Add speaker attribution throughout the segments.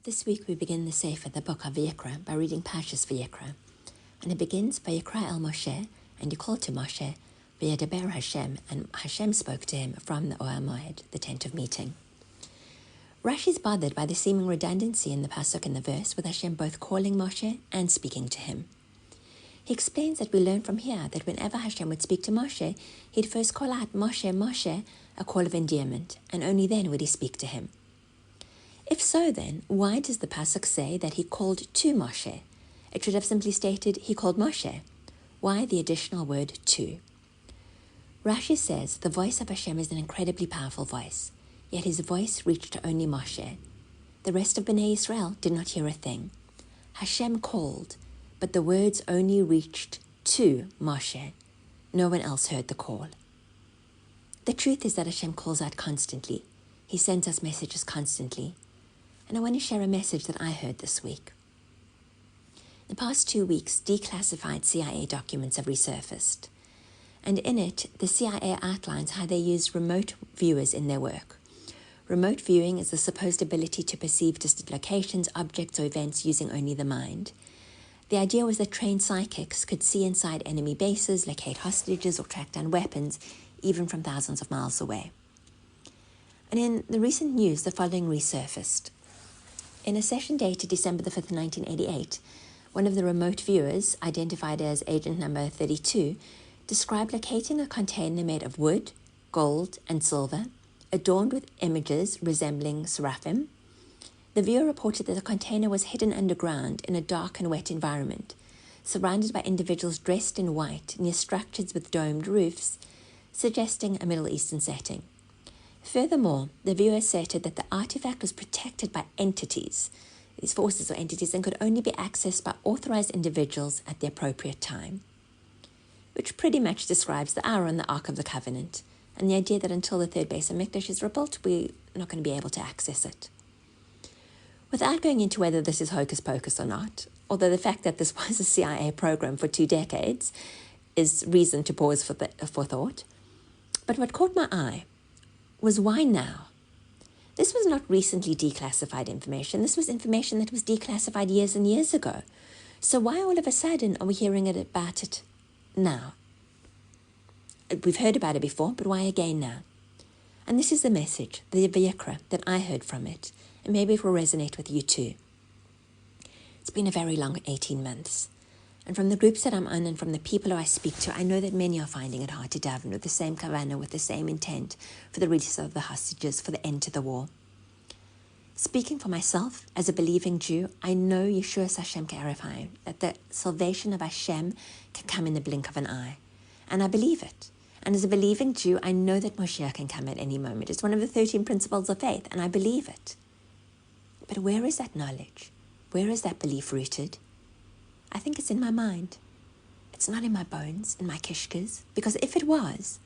Speaker 1: This week we begin the Sefer, the book of Vayikra, by reading Parshas Vayikra. And it begins, Vayikra el Moshe, and he called to Moshe, V'yedaber Hashem, and Hashem spoke to him from the Ohel Moed, the tent of meeting. Rashi is bothered by the seeming redundancy in the pasuk and the verse, with Hashem both calling Moshe and speaking to him. He explains that we learn from here that whenever Hashem would speak to Moshe, he'd first call out Moshe, Moshe, a call of endearment, and only then would he speak to him. If so, then, why does the pasuk say that he called to Moshe? It should have simply stated he called Moshe. Why the additional word to? Rashi says the voice of Hashem is an incredibly powerful voice, yet his voice reached only Moshe. The rest of Bnei Israel did not hear a thing. Hashem called, but the words only reached to Moshe. No one else heard the call. The truth is that Hashem calls out constantly. He sends us messages constantly. And I want to share a message that I heard this week. In the past 2 weeks, declassified CIA documents have resurfaced. And in it, the CIA outlines how they use remote viewers in their work. Remote viewing is the supposed ability to perceive distant locations, objects, or events using only the mind. The idea was that trained psychics could see inside enemy bases, locate hostages, or track down weapons, even from thousands of miles away. And in the recent news, the following resurfaced. In a session dated December the 5th, 1988, one of the remote viewers, identified as agent number 32, described locating a container made of wood, gold, and silver, adorned with images resembling seraphim. The viewer reported that the container was hidden underground in a dark and wet environment, surrounded by individuals dressed in white near structures with domed roofs, suggesting a Middle Eastern setting. Furthermore, the viewer asserted that the artifact was protected by entities, these forces or entities, and could only be accessed by authorized individuals at the appropriate time, which pretty much describes the hour on the Ark of the Covenant, and the idea that until the third base of Mikdash is rebuilt, we're not going to be able to access it. Without going into whether this is hocus pocus or not, although the fact that this was a CIA program for 2 decades is reason to pause for thought, but what caught my eye was why now? This was not recently declassified information. This was information that was declassified years and years ago. So why all of a sudden are we hearing about it now? We've heard about it before, but why again now? And this is the message, the Vayikra, that I heard from it. And maybe it will resonate with you too. It's been a very long 18 months. And from the groups that I'm on and from the people who I speak to, I know that many are finding it hard to daven with the same kavanah, with the same intent, for the release of the hostages, for the end to the war. Speaking for myself, as a believing Jew, I know Yeshua Hashem K'Erev Hayim, that the salvation of Hashem can come in the blink of an eye. And I believe it. And as a believing Jew, I know that Moshiach can come at any moment. It's one of the 13 principles of faith, and I believe it. But where is that knowledge? Where is that belief rooted? I think it's in my mind. It's not in my bones, in my kishkas, because if it was,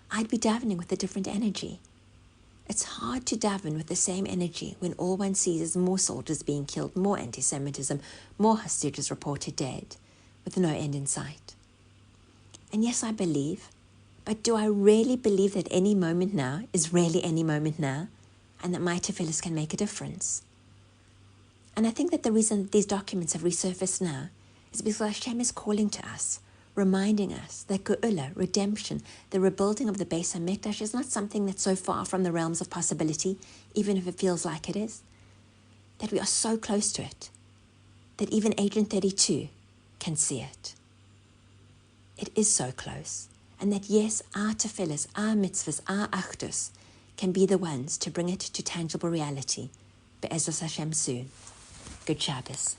Speaker 1: I'd be davening with a different energy. It's hard to daven with the same energy when all one sees is more soldiers being killed, more anti-Semitism, more hostages reported dead, with no end in sight. And yes, I believe, but do I really believe that any moment now is really any moment now, and that my tefillas can make a difference? And I think that the reason that these documents have resurfaced now is because Hashem is calling to us, reminding us that Geula, redemption, the rebuilding of the Beis HaMikdash is not something that's so far from the realms of possibility, even if it feels like it is. That we are so close to it, that even Agent 32 can see it. It is so close. And that yes, our tefillas, our mitzvahs, our achdus can be the ones to bring it to tangible reality. Be'ezus Hashem soon. Good Shabbos.